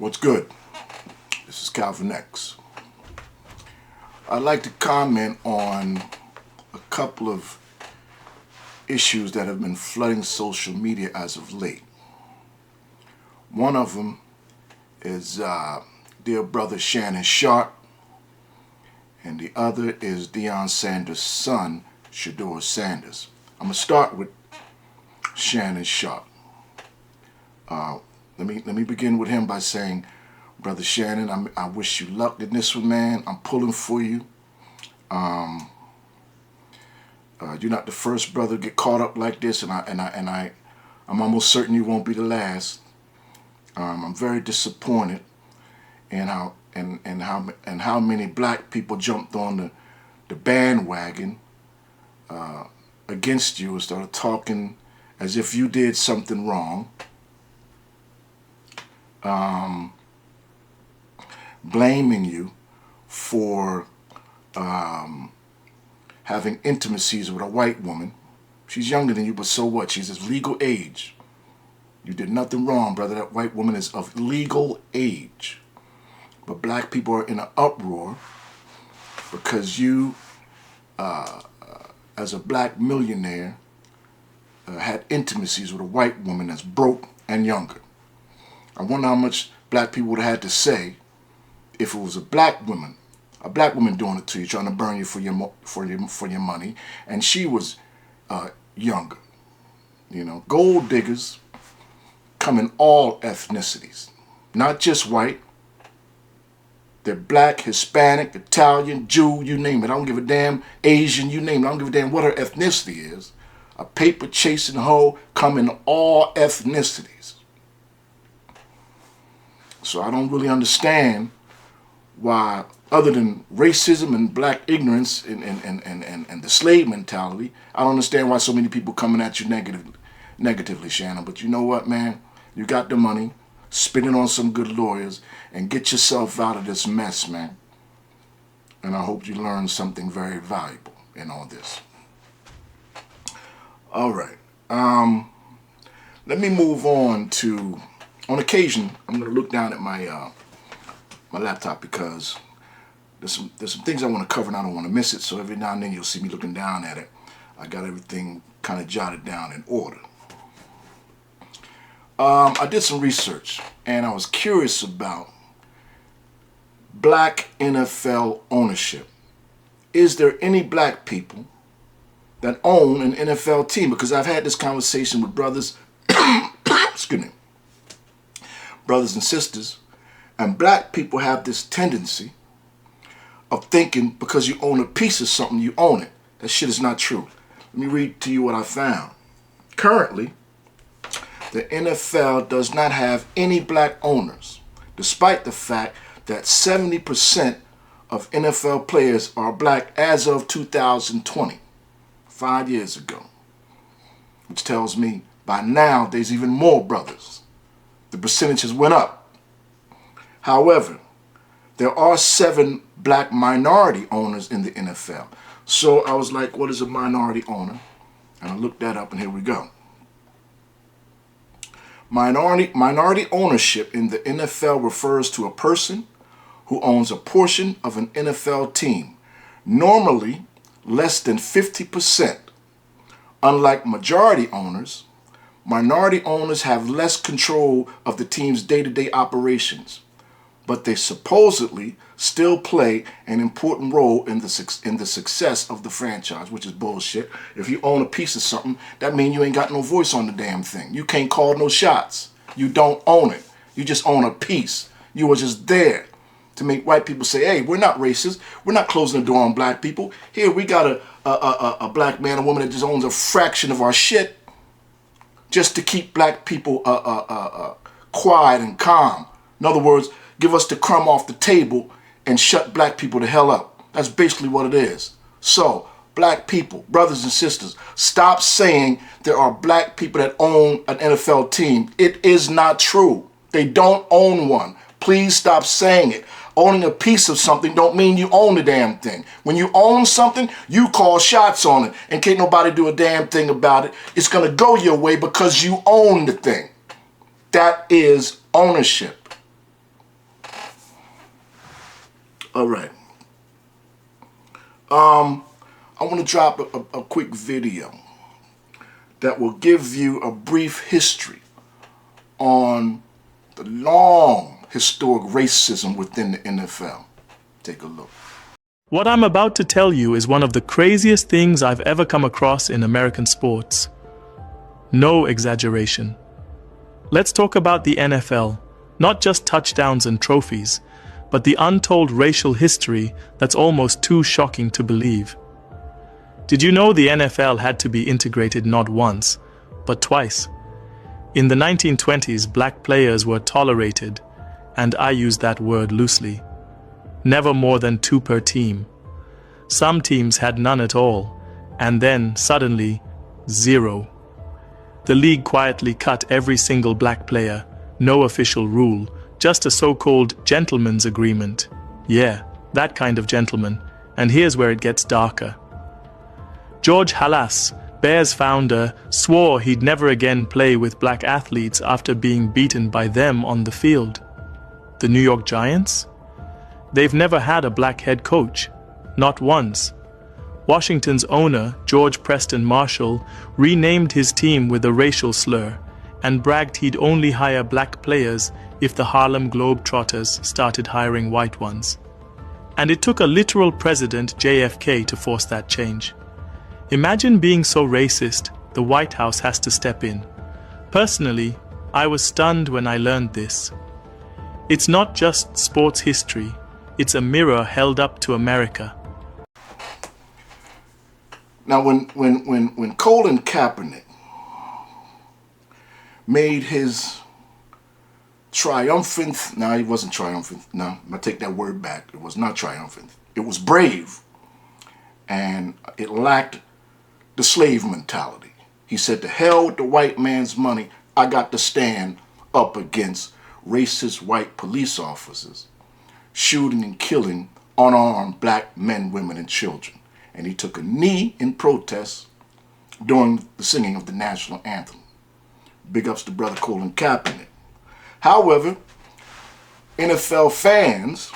What's good? This is Calvin X. I'd like to comment on a couple of issues that have been flooding social media as of late. One of them is dear brother Shannon Sharpe, and the other is Deion Sanders' son, Shedeur Sanders. I'm going to start with Shannon Sharpe. Let me begin with him by saying, Brother Shannon, I wish you luck in this one, man. I'm pulling for you. You're not the first brother to get caught up like this, and I'm almost certain you won't be the last. I'm very disappointed in how many black people jumped on the bandwagon against you and started talking as if you did something wrong. Blaming you for having intimacies with a white woman. She's younger than you, but so what? She's of legal age. You did nothing wrong, brother. That white woman is of legal age. But black people are in an uproar because you, as a black millionaire, had intimacies with a white woman that's broke and younger. I wonder how much black people would have had to say if it was a black woman doing it to you, trying to burn you for your money, and she was younger. You know, gold diggers come in all ethnicities, not just white. They're black, Hispanic, Italian, Jew, you name it. I don't give a damn. Asian, you name it. I don't give a damn what her ethnicity is. A paper chasing hoe come in all ethnicities. So I don't really understand why, other than racism and black ignorance and the slave mentality, I don't understand why so many people coming at you negatively, Shannon. But you know what, man? You got the money, spend it on some good lawyers, and get yourself out of this mess, man. And I hope you learn something very valuable in all this. All right. Let me move on to... On occasion, I'm going to look down at my laptop because there's some things I want to cover and I don't want to miss it. So every now and then you'll see me looking down at it. I got everything kind of jotted down in order. I did some research and I was curious about black NFL ownership. Is there any black people that own an NFL team? Because I've had this conversation with brothers, excuse me, brothers and sisters, and black people have this tendency of thinking because you own a piece of something, you own it. That shit is not true. Let me read to you what I found. Currently, the NFL does not have any black owners, despite the fact that 70% of NFL players are black as of 2020, 5 years ago, which tells me by now there's even more brothers. The percentages went up. However, there are 7 black minority owners in the NFL. So I was like, what is a minority owner? And I looked that up, and here we go. Minority ownership in the NFL refers to a person who owns a portion of an NFL team, normally less than 50%. Unlike majority owners, minority owners have less control of the team's day-to-day operations, but they supposedly still play an important role in the success of the franchise, which is bullshit. If you own a piece of something, that means you ain't got no voice on the damn thing. You can't call no shots. You don't own it. You just own a piece. You were just there to make white people say, hey, we're not racist. We're not closing the door on black people. Here, we got a black man or woman that just owns a fraction of our shit, just to keep black people quiet and calm. In other words, give us the crumb off the table and shut black people the hell up. That's basically what it is. So, black people, brothers and sisters, stop saying there are black people that own an NFL team. It is not true. They don't own one. Please stop saying it. Owning a piece of something don't mean you own the damn thing. When you own something, you call shots on it, and can't nobody do a damn thing about it. It's going to go your way because you own the thing. That is ownership. All right. I want to drop a quick video that will give you a brief history on the long historic racism within the NFL. Take a look. What I'm about to tell you is one of the craziest things I've ever come across in American sports. No exaggeration. Let's talk about the NFL, not just touchdowns and trophies, but the untold racial history that's almost too shocking to believe. Did you know the NFL had to be integrated not once, but twice? In the 1920s, black players were tolerated, and I use that word loosely. Never more than 2 per team. Some teams had none at all, and then, suddenly, 0. The league quietly cut every single black player, no official rule, just a so-called gentleman's agreement. Yeah, that kind of gentleman, and here's where it gets darker. George Halas, Bears founder, swore he'd never again play with black athletes after being beaten by them on the field. The New York Giants? They've never had a black head coach, not once. Washington's owner, George Preston Marshall, renamed his team with a racial slur and bragged he'd only hire black players if the Harlem Globetrotters started hiring white ones. And it took a literal president, JFK, to force that change. Imagine being so racist, the White House has to step in. Personally, I was stunned when I learned this. It's not just sports history, it's a mirror held up to America. Now, when Colin Kaepernick made his triumphant, no, he wasn't triumphant, no, I take that word back, it was not triumphant, it was brave, and it lacked the slave mentality. He said, to hell with the white man's money, I got to stand up against racist white police officers shooting and killing unarmed black men, women, and children. And he took a knee in protest during the singing of the national anthem. Big ups to brother Colin Kaepernick. However, NFL fans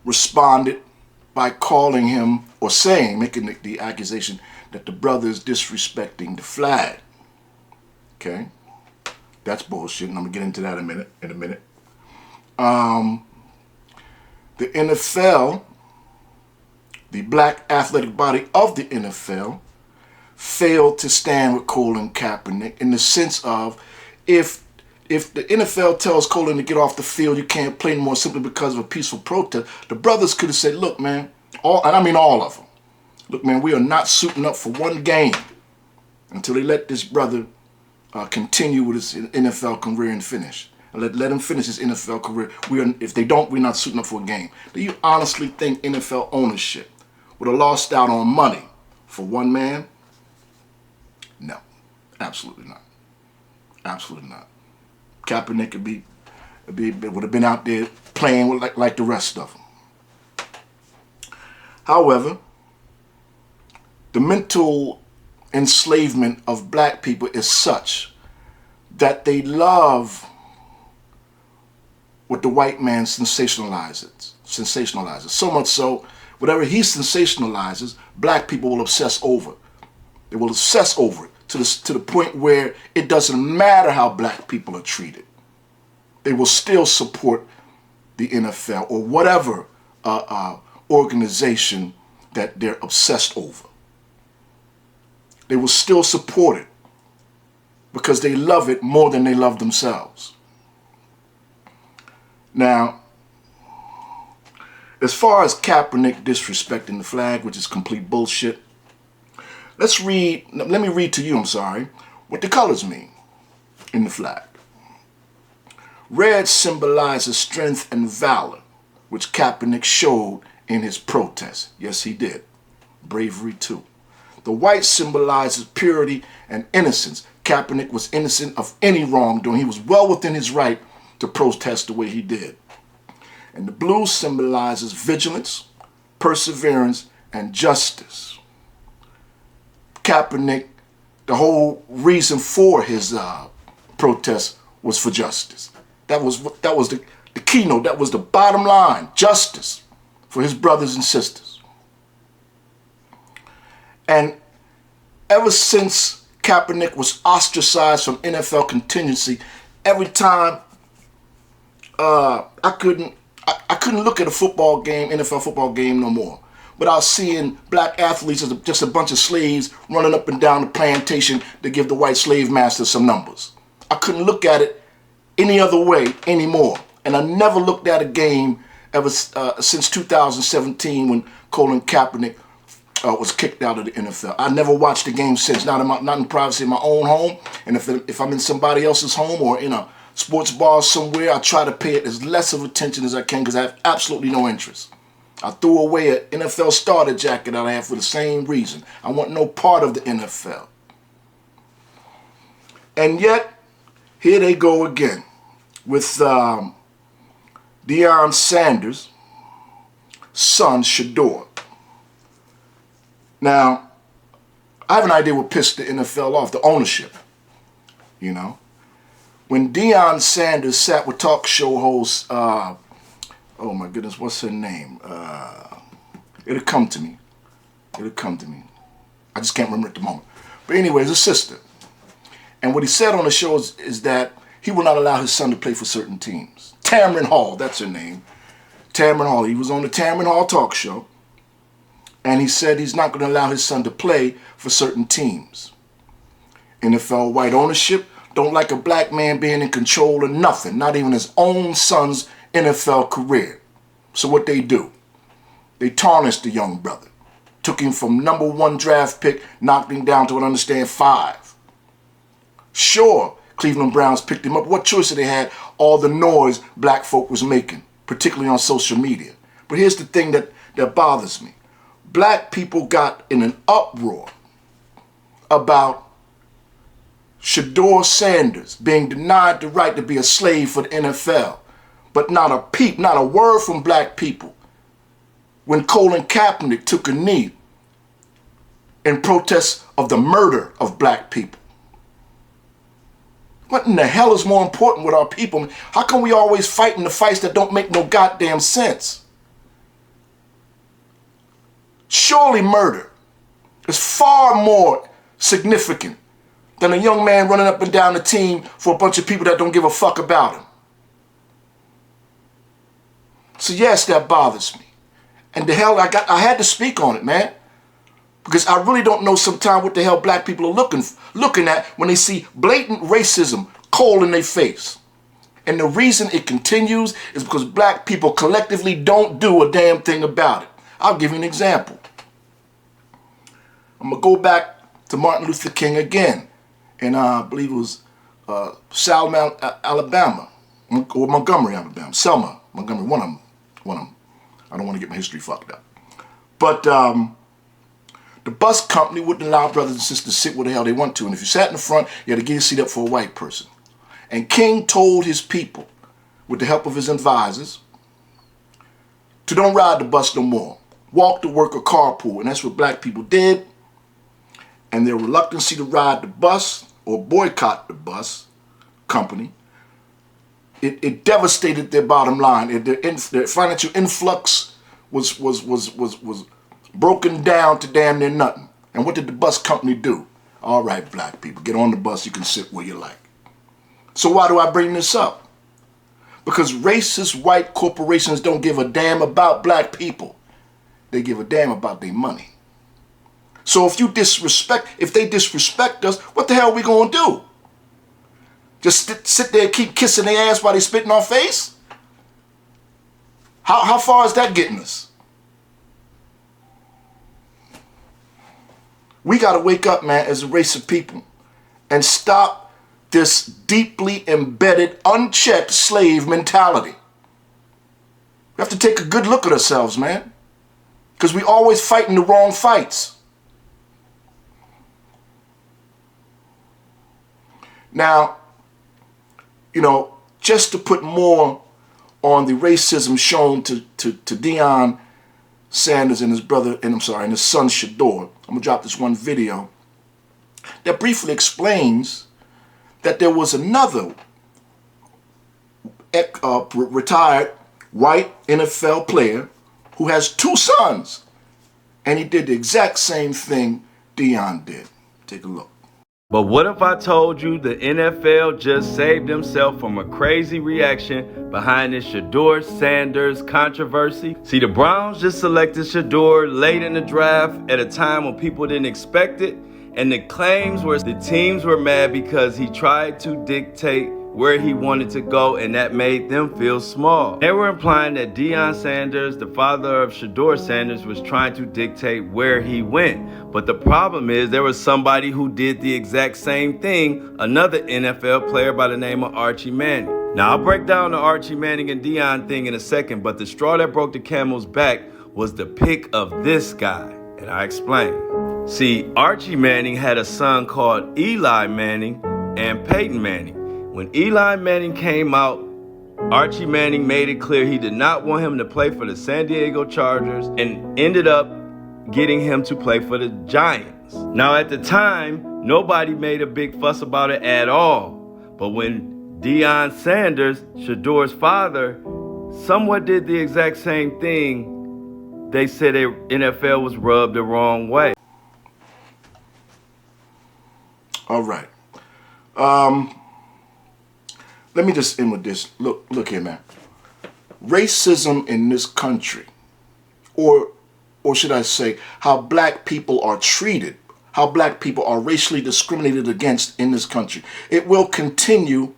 responded by calling him, or saying, making the accusation that the brother is disrespecting the flag. Okay? That's bullshit, and I'm going to get into that in a minute. The NFL, the black athletic body of the NFL, failed to stand with Colin Kaepernick in the sense of, if the NFL tells Colin to get off the field, you can't play anymore simply because of a peaceful protest, the brothers could have said, look, man, and I mean all of them, look, man, we are not suiting up for one game until they let this brother continue with his NFL career and finish. Let him finish his NFL career. If they don't, we're not suiting up for a game. Do you honestly think NFL ownership would have lost out on money for one man? No, absolutely not. Absolutely not. Kaepernick would have been out there playing like the rest of them. However, the mental enslavement of black people is such that they love what the white man sensationalizes. So much so, whatever he sensationalizes, black people will obsess over. They will obsess over it to the point where it doesn't matter how black people are treated. They will still support the NFL or whatever organization that they're obsessed over. They will still support it because they love it more than they love themselves. Now, as far as Kaepernick disrespecting the flag, which is complete bullshit, let me read to you, what the colors mean in the flag. Red symbolizes strength and valor, which Kaepernick showed in his protest. Yes, he did. Bravery too. The white symbolizes purity and innocence. Kaepernick was innocent of any wrongdoing. He was well within his right to protest the way he did. And the blue symbolizes vigilance, perseverance, and justice. Kaepernick, the whole reason for his protest was for justice. That was the keynote. That was the bottom line. Justice for his brothers and sisters. And ever since Kaepernick was ostracized from NFL contingency, every time I couldn't look at a football game, NFL football game no more, without seeing black athletes as just a bunch of slaves running up and down the plantation to give the white slave masters some numbers. I couldn't look at it any other way anymore. And I never looked at a game ever since 2017 when Colin Kaepernick was kicked out of the NFL. I never watched the game since, not in privacy in my own home. And if I'm in somebody else's home or in a sports bar somewhere, I try to pay it as less of attention as I can because I have absolutely no interest. I threw away an NFL starter jacket that I had for the same reason. I want no part of the NFL. And yet, here they go again with Deion Sanders' son, Shedeur. Now, I have an idea what pissed the NFL off, the ownership, you know. When Deion Sanders sat with talk show host, oh my goodness, what's her name? It'll come to me. It'll come to me. I just can't remember at the moment. But anyways, his sister. And what he said on the show is that he will not allow his son to play for certain teams. Tamron Hall, that's her name. Tamron Hall. He was on the Tamron Hall talk show. And he said he's not going to allow his son to play for certain teams. NFL white ownership don't like a black man being in control of nothing, not even his own son's NFL career. So what they do? They tarnished the young brother. Took him from #1 draft pick, knocked him down to, I understand, 5. Sure, Cleveland Browns picked him up. What choice did they have? All the noise black folk was making, particularly on social media. But here's the thing that bothers me. Black people got in an uproar about Shedeur Sanders being denied the right to be a slave for the NFL, but not a peep, not a word from black people when Colin Kaepernick took a knee in protest of the murder of black people. What in the hell is more important with our people? How come we always fighting the fights that don't make no goddamn sense? Surely murder is far more significant than a young man running up and down the team for a bunch of people that don't give a fuck about him. So yes, that bothers me. And the hell, I had to speak on it, man. Because I really don't know sometimes what the hell black people are looking at when they see blatant racism cold in their face. And the reason it continues is because black people collectively don't do a damn thing about it. I'll give you an example. I'm going to go back to Martin Luther King again. And I believe it was Selma, Alabama, or Montgomery, Alabama. Selma, Montgomery, one of them. I don't want to get my history fucked up. But the bus company wouldn't allow brothers and sisters to sit where the hell they want to. And if you sat in the front, you had to get your seat up for a white person. And King told his people, with the help of his advisors, to don't ride the bus no more. Walk to work or carpool. And that's what black people did. And their reluctancy to ride the bus or boycott the bus company, it devastated their bottom line. Their financial influx was broken down to damn near nothing. And what did the bus company do? All right, black people, get on the bus. You can sit where you like. So why do I bring this up? Because racist white corporations don't give a damn about black people. They give a damn about their money. So if they disrespect us, what the hell are we going to do? Just sit there and keep kissing their ass while they spit in our face? How far is that getting us? We got to wake up, man, as a race of people and stop this deeply embedded, unchecked slave mentality. We have to take a good look at ourselves, man, because we always fighting the wrong fights. Now, you know, just to put more on the racism shown to Deion Sanders and his brother, and his son Shedeur, I'm gonna drop this one video that briefly explains that there was another retired white NFL player who has 2 sons. And he did the exact same thing Deion did. Take a look. But what if I told you the NFL just saved himself from a crazy reaction behind this Shedeur Sanders controversy? See, the Browns just selected Shedeur late in the draft at a time when people didn't expect it, and the claims were the teams were mad because he tried to dictate where he wanted to go, and that made them feel small. They were implying that Deion Sanders, the father of Shedeur Sanders, was trying to dictate where he went. But the problem is there was somebody who did the exact same thing, another NFL player by the name of Archie Manning. Now, I'll break down the Archie Manning and Deion thing in a second, but the straw that broke the camel's back was the pick of this guy, and I explain. See, Archie Manning had a son called Eli Manning and Peyton Manning. When Eli Manning came out, Archie Manning made it clear he did not want him to play for the San Diego Chargers and ended up getting him to play for the Giants. Now, at the time, nobody made a big fuss about it at all. But when Deion Sanders, Shedeur's father, somewhat did the exact same thing, they said the NFL was rubbed the wrong way. All right. Let me just end with this. Look here, man. Racism in this country, or should I say, how black people are treated, how black people are racially discriminated against in this country, it will continue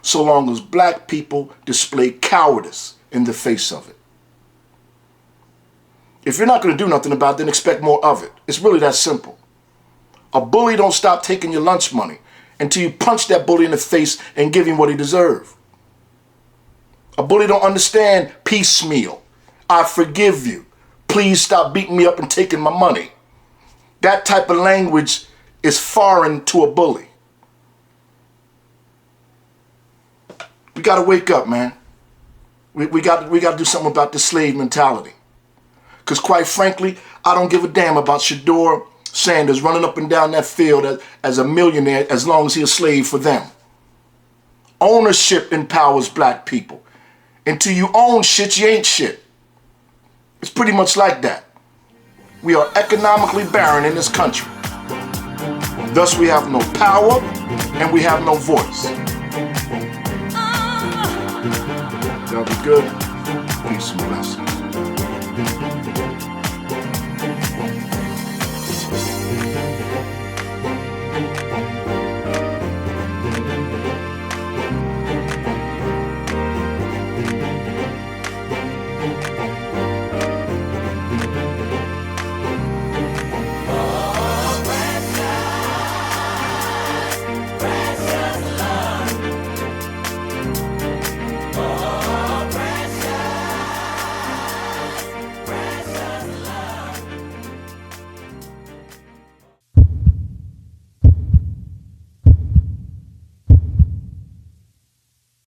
so long as black people display cowardice in the face of it. If you're not going to do nothing about it, then expect more of it. It's really that simple. A bully don't stop taking your lunch money until you punch that bully in the face and give him what he deserves. A bully don't understand piecemeal. I forgive you. Please stop beating me up and taking my money. That type of language is foreign to a bully. We got to wake up, man. We got to do something about this slave mentality. Because quite frankly, I don't give a damn about Shedeur Sanders running up and down that field as a millionaire as long as he's a slave for them. Ownership empowers black people. Until you own shit, you ain't shit. It's pretty much like that. We are economically barren in this country. Thus, we have no power and we have no voice. Y'all be good. Peace and blessings.